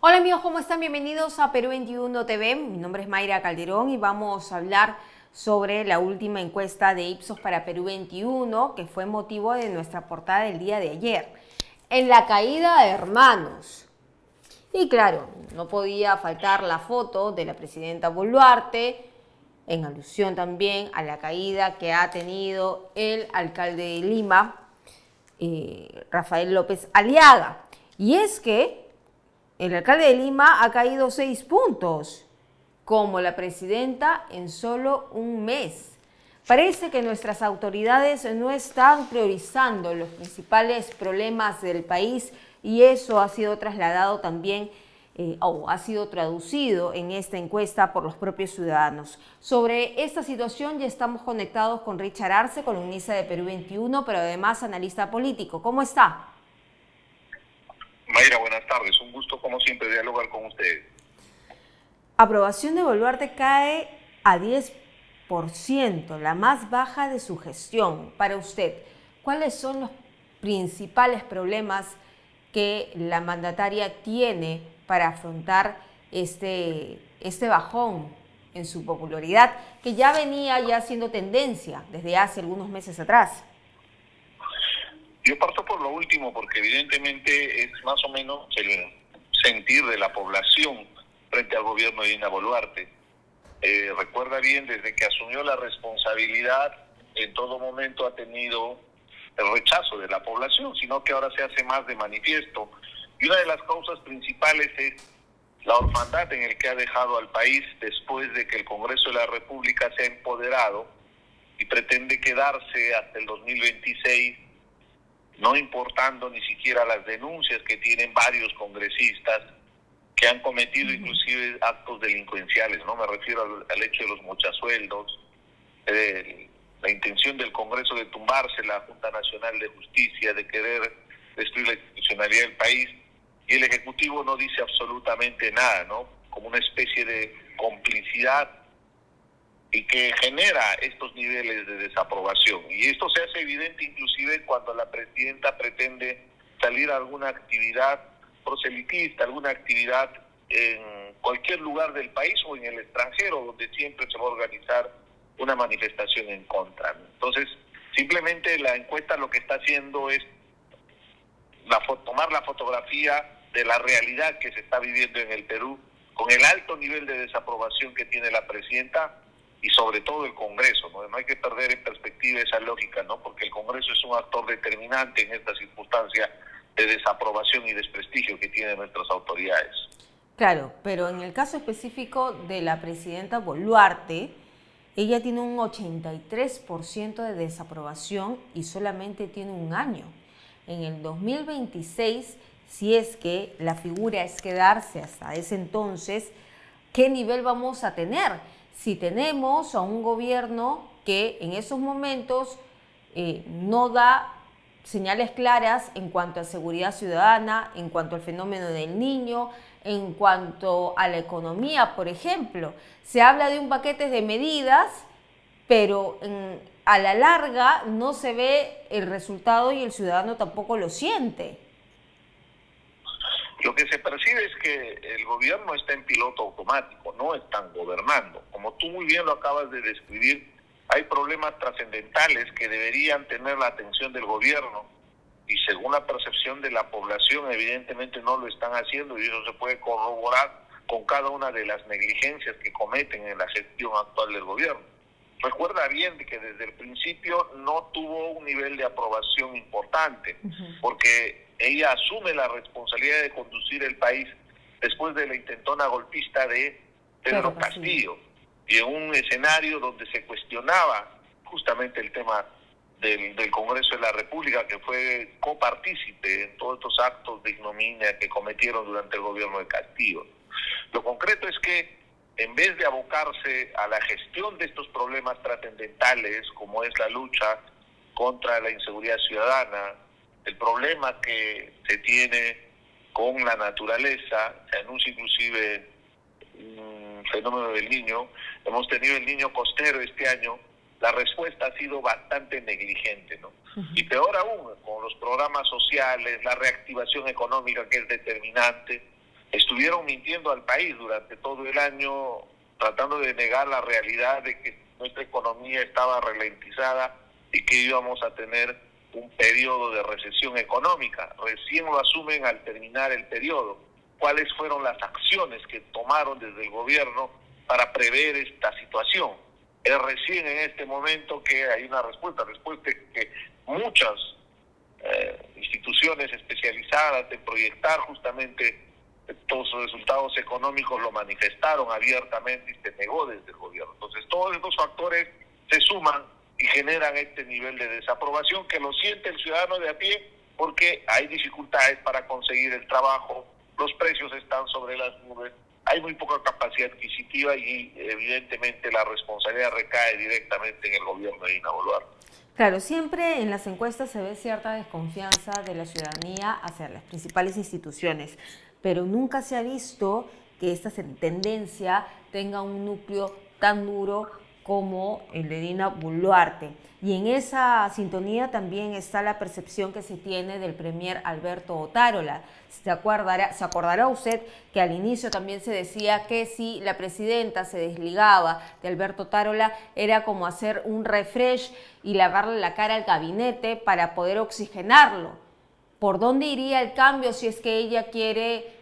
Hola amigos, ¿cómo están? Bienvenidos a Perú 21 TV. Mi nombre es Mayra Calderón y vamos a hablar sobre la última encuesta de Ipsos para Perú 21, que fue motivo de nuestra portada del día de ayer. En la caída de hermanos. Y claro, no podía faltar la foto de la presidenta Boluarte, en alusión también a la caída que ha tenido el alcalde de Lima, Rafael López Aliaga. Y es que el alcalde de Lima ha caído 6 puntos, como la presidenta en solo un mes. Parece que nuestras autoridades no están priorizando los principales problemas del país y eso ha sido trasladado también o ha sido traducido en esta encuesta por los propios ciudadanos. Sobre esta situación ya estamos conectados con Richard Arce, columnista de Perú 21, pero además analista político. ¿Cómo está? Mayra, buenas tardes. Un gusto, como siempre, dialogar con ustedes. Aprobación de Boluarte cae a 10%, la más baja de su gestión. Para usted, ¿cuáles son los principales problemas que la mandataria tiene para afrontar este bajón en su popularidad, que ya venía siendo tendencia desde hace algunos meses atrás? Yo parto por lo último porque evidentemente es más o menos el sentir de la población frente al gobierno de Dina Boluarte. Recuerda bien, desde que asumió la responsabilidad, en todo momento ha tenido el rechazo de la población, sino que ahora se hace más de manifiesto. Y una de las causas principales es la orfandad en el que ha dejado al país después de que el Congreso de la República se ha empoderado y pretende quedarse hasta el 2026, no importando ni siquiera las denuncias que tienen varios congresistas que han cometido inclusive actos delincuenciales, ¿no? Me refiero al hecho de los mochasueldos, la intención del Congreso de tumbarse la Junta Nacional de Justicia, de querer destruir la institucionalidad del país, y el Ejecutivo no dice absolutamente nada, ¿no? Como una especie de complicidad y que genera estos niveles de desaprobación. Y esto se hace evidente inclusive cuando la presidenta pretende salir a alguna actividad proselitista, alguna actividad en cualquier lugar del país o en el extranjero, donde siempre se va a organizar una manifestación en contra. Entonces, simplemente la encuesta lo que está haciendo es tomar la fotografía de la realidad que se está viviendo en el Perú, con el alto nivel de desaprobación que tiene la presidenta, y sobre todo el Congreso, ¿no? No hay que perder en perspectiva esa lógica, ¿no? Porque el Congreso es un actor determinante en esta circunstancia de desaprobación y desprestigio que tienen nuestras autoridades. Claro, pero en el caso específico de la presidenta Boluarte, ella tiene un 83% de desaprobación y solamente tiene un año. En el 2026, si es que la figura es quedarse hasta ese entonces, ¿qué nivel vamos a tener? Si tenemos a un gobierno que en esos momentos no da señales claras en cuanto a seguridad ciudadana, en cuanto al fenómeno del niño, en cuanto a la economía, por ejemplo. Se habla de un paquete de medidas, pero a la larga no se ve el resultado y el ciudadano tampoco lo siente. Lo que se percibe es que el gobierno está en piloto automático, no están gobernando. Como tú muy bien lo acabas de describir, hay problemas trascendentales que deberían tener la atención del gobierno y según la percepción de la población evidentemente no lo están haciendo, y eso se puede corroborar con cada una de las negligencias que cometen en la gestión actual del gobierno. Recuerda bien que desde el principio no tuvo un nivel de aprobación importante, porque ella asume la responsabilidad de conducir el país después de la intentona golpista de Pedro Castillo, y en un escenario donde se cuestionaba justamente el tema del Congreso de la República, que fue copartícipe en todos estos actos de ignominia que cometieron durante el gobierno de Castillo. Lo concreto es que en vez de abocarse a la gestión de estos problemas trascendentales, como es la lucha contra la inseguridad ciudadana, el problema que se tiene con la naturaleza, se anuncia inclusive un fenómeno del niño, hemos tenido el niño costero este año, la respuesta ha sido bastante negligente, ¿no? Y peor aún, con los programas sociales, la reactivación económica que es determinante, estuvieron mintiendo al país durante todo el año, tratando de negar la realidad de que nuestra economía estaba ralentizada y que íbamos a tener un periodo de recesión económica. Recién lo asumen al terminar el periodo. ¿Cuáles fueron las acciones que tomaron desde el gobierno para prever esta situación? Es recién en este momento que hay una respuesta que muchas instituciones especializadas en proyectar justamente todos los resultados económicos lo manifestaron abiertamente y se negó desde el gobierno. Entonces todos estos factores se suman y generan este nivel de desaprobación que lo siente el ciudadano de a pie, porque hay dificultades para conseguir el trabajo, los precios están sobre las nubes, hay muy poca capacidad adquisitiva y evidentemente la responsabilidad recae directamente en el gobierno de Dina Boluarte. Claro, siempre en las encuestas se ve cierta desconfianza de la ciudadanía hacia las principales instituciones, pero nunca se ha visto que esta tendencia tenga un núcleo tan duro como el de Dina Boluarte. Y en esa sintonía también está la percepción que se tiene del premier Alberto Otárola. Se acordará usted que al inicio también se decía que si la presidenta se desligaba de Alberto Otárola era como hacer un refresh y lavarle la cara al gabinete para poder oxigenarlo. ¿Por dónde iría el cambio si es que ella quiere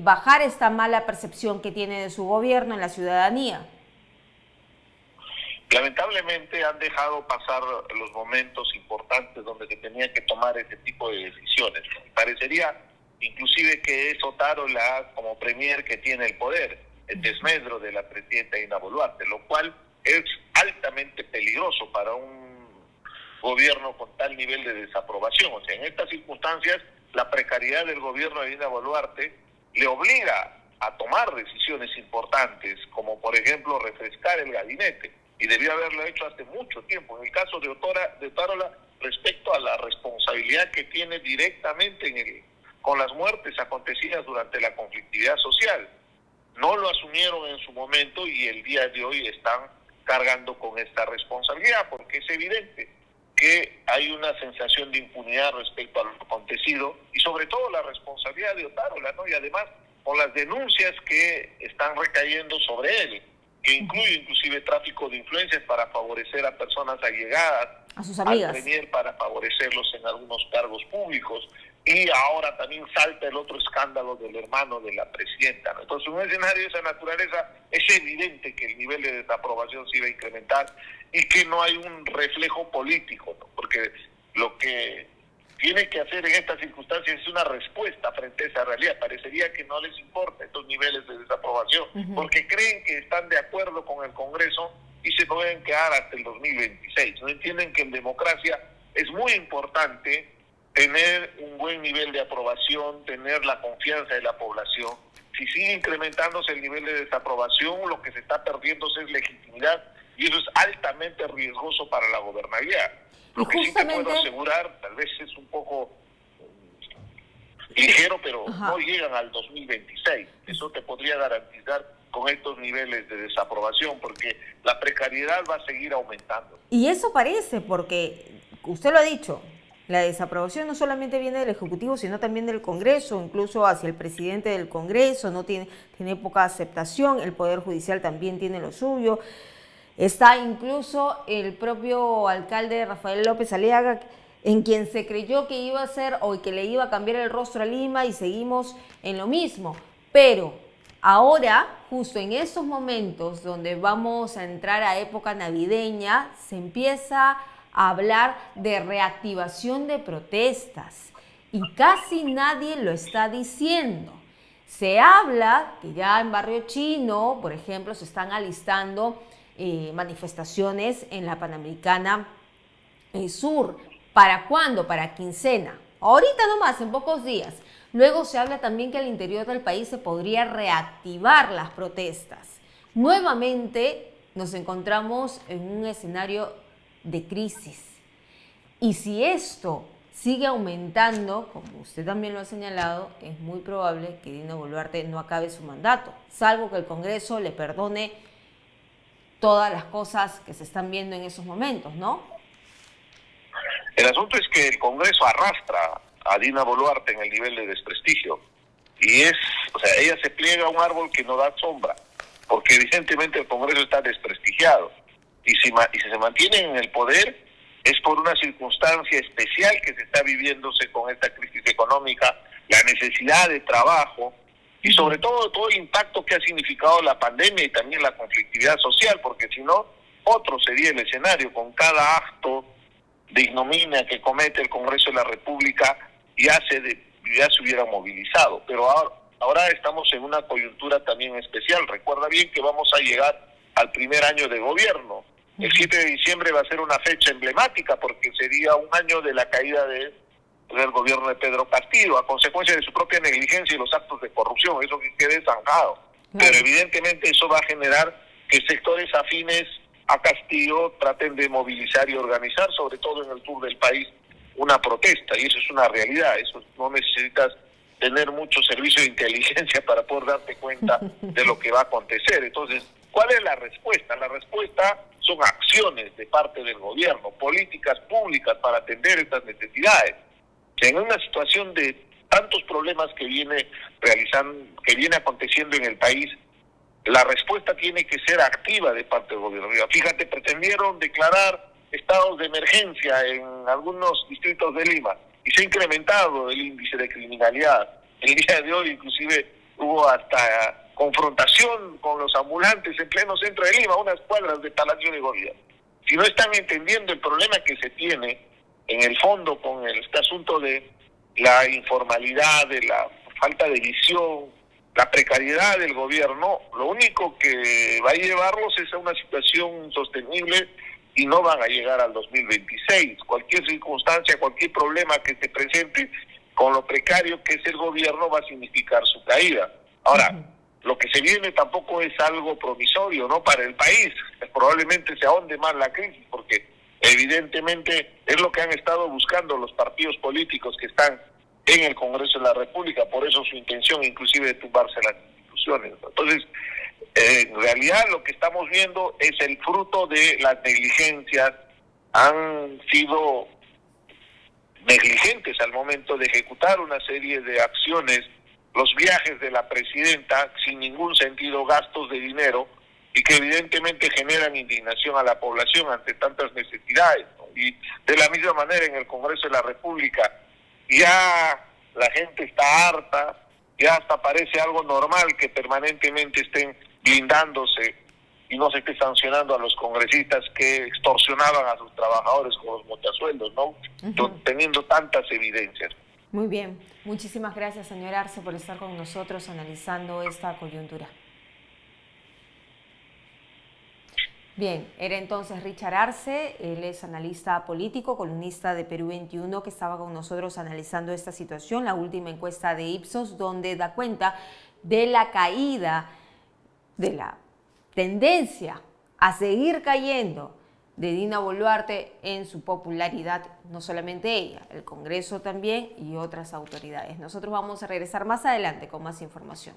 bajar esta mala percepción que tiene de su gobierno en la ciudadanía? Lamentablemente han dejado pasar los momentos importantes donde se tenía que tomar ese tipo de decisiones. Parecería inclusive que es Otárola como premier que tiene el poder, el desmedro de la presidenta Dina Boluarte, lo cual es altamente peligroso para un gobierno con tal nivel de desaprobación. O sea, en estas circunstancias la precariedad del gobierno de Dina Boluarte le obliga a tomar decisiones importantes, como por ejemplo refrescar el gabinete, y debió haberlo hecho hace mucho tiempo. En el caso de Otárola, respecto a la responsabilidad que tiene directamente con las muertes acontecidas durante la conflictividad social. No lo asumieron en su momento y el día de hoy están cargando con esta responsabilidad, porque es evidente que hay una sensación de impunidad respecto a lo acontecido y sobre todo la responsabilidad de Otárola, ¿no? Y además con las denuncias que están recayendo sobre él, que incluye inclusive tráfico de influencias para favorecer a personas allegadas a sus amigas, al premier para favorecerlos en algunos cargos públicos, y ahora también salta el otro escándalo del hermano de la presidenta, ¿no? Entonces, en un escenario de esa naturaleza es evidente que el nivel de desaprobación se iba a incrementar y que no hay un reflejo político, ¿no? Porque lo que tiene que hacer en estas circunstancias es una respuesta frente a esa realidad. Parecería que no les importa estos niveles de desaprobación, porque creen que están de acuerdo con el Congreso y se pueden quedar hasta el 2026. No entienden que en democracia es muy importante tener un buen nivel de aprobación, tener la confianza de la población. Si sigue incrementándose el nivel de desaprobación, lo que se está perdiendo es legitimidad, y eso es altamente riesgoso para la gobernabilidad. Lo que sí te puedo asegurar, tal vez es un poco ligero, pero no llegan al 2026. Eso te podría garantizar con estos niveles de desaprobación, porque la precariedad va a seguir aumentando. Y eso parece, porque usted lo ha dicho, la desaprobación no solamente viene del Ejecutivo, sino también del Congreso, incluso hacia el presidente del Congreso, no tiene poca aceptación, el Poder Judicial también tiene lo suyo. Está incluso el propio alcalde Rafael López Aliaga, en quien se creyó que iba a ser o que le iba a cambiar el rostro a Lima, y seguimos en lo mismo. Pero ahora, justo en estos momentos donde vamos a entrar a época navideña, se empieza a hablar de reactivación de protestas y casi nadie lo está diciendo. Se habla que ya en Barrio Chino, por ejemplo, se están alistando manifestaciones en la Panamericana Sur. ¿Para cuándo? Para quincena. Ahorita nomás, en pocos días. Luego se habla también que al interior del país se podría reactivar las protestas. Nuevamente nos encontramos en un escenario de crisis. Y si esto sigue aumentando, como usted también lo ha señalado, es muy probable que Dina Boluarte no acabe su mandato, salvo que el Congreso le perdone todas las cosas que se están viendo en esos momentos, ¿no? El asunto es que el Congreso arrastra a Dina Boluarte en el nivel de desprestigio. y o sea, ella se pliega a un árbol que no da sombra, porque evidentemente el Congreso está desprestigiado, y si se mantiene en el poder es por una circunstancia especial que se está viviéndose con esta crisis económica, la necesidad de trabajo, y sobre todo el impacto que ha significado la pandemia y también la conflictividad social, porque si no, otro sería el escenario. Con cada acto de ignominia que comete el Congreso de la República ya se hubiera movilizado. Pero ahora estamos en una coyuntura también especial. Recuerda bien que vamos a llegar al primer año de gobierno. El 7 de diciembre va a ser una fecha emblemática porque sería un año de la caída del gobierno de Pedro Castillo, a consecuencia de su propia negligencia y los actos de corrupción, eso que quede zanjado. Pero evidentemente eso va a generar que sectores afines a Castillo traten de movilizar y organizar, sobre todo en el sur del país, una protesta, y eso es una realidad. Eso no necesitas tener mucho servicio de inteligencia para poder darte cuenta de lo que va a acontecer. Entonces, ¿cuál es la respuesta? La respuesta son acciones de parte del gobierno, políticas públicas para atender estas necesidades. En una situación de tantos problemas que viene aconteciendo en el país, la respuesta tiene que ser activa de parte del gobierno. Fíjate, pretendieron declarar estados de emergencia en algunos distritos de Lima y se ha incrementado el índice de criminalidad. El día de hoy inclusive hubo hasta confrontación con los ambulantes en pleno centro de Lima, unas cuadras de Palacio de Gobierno. Si no están entendiendo el problema que se tiene en el fondo con este asunto de la informalidad, de la falta de visión, la precariedad del gobierno, lo único que va a llevarlos es a una situación insostenible y no van a llegar al 2026. Cualquier circunstancia, cualquier problema que se presente con lo precario que es el gobierno va a significar su caída. Ahora, lo que se viene tampoco es algo promisorio, ¿no?, para el país. Probablemente se ahonde más la crisis porque evidentemente es lo que han estado buscando los partidos políticos que están en el Congreso de la República, por eso su intención inclusive de tumbarse las instituciones. Entonces, en realidad lo que estamos viendo es el fruto de las negligencias. Han sido negligentes al momento de ejecutar una serie de acciones, los viajes de la presidenta sin ningún sentido, gastos de dinero, y que evidentemente generan indignación a la población ante tantas necesidades, ¿no? Y de la misma manera en el Congreso de la República ya la gente está harta, ya hasta parece algo normal que permanentemente estén blindándose y no se esté sancionando a los congresistas que extorsionaban a sus trabajadores con los mochasueldos, ¿no? Teniendo tantas evidencias. Muy bien, muchísimas gracias, señor Arce, por estar con nosotros analizando esta coyuntura. Bien, era entonces Richard Arce, él es analista político, columnista de Perú 21, que estaba con nosotros analizando esta situación, la última encuesta de Ipsos, donde da cuenta de la caída, de la tendencia a seguir cayendo de Dina Boluarte en su popularidad, no solamente ella, el Congreso también y otras autoridades. Nosotros vamos a regresar más adelante con más información.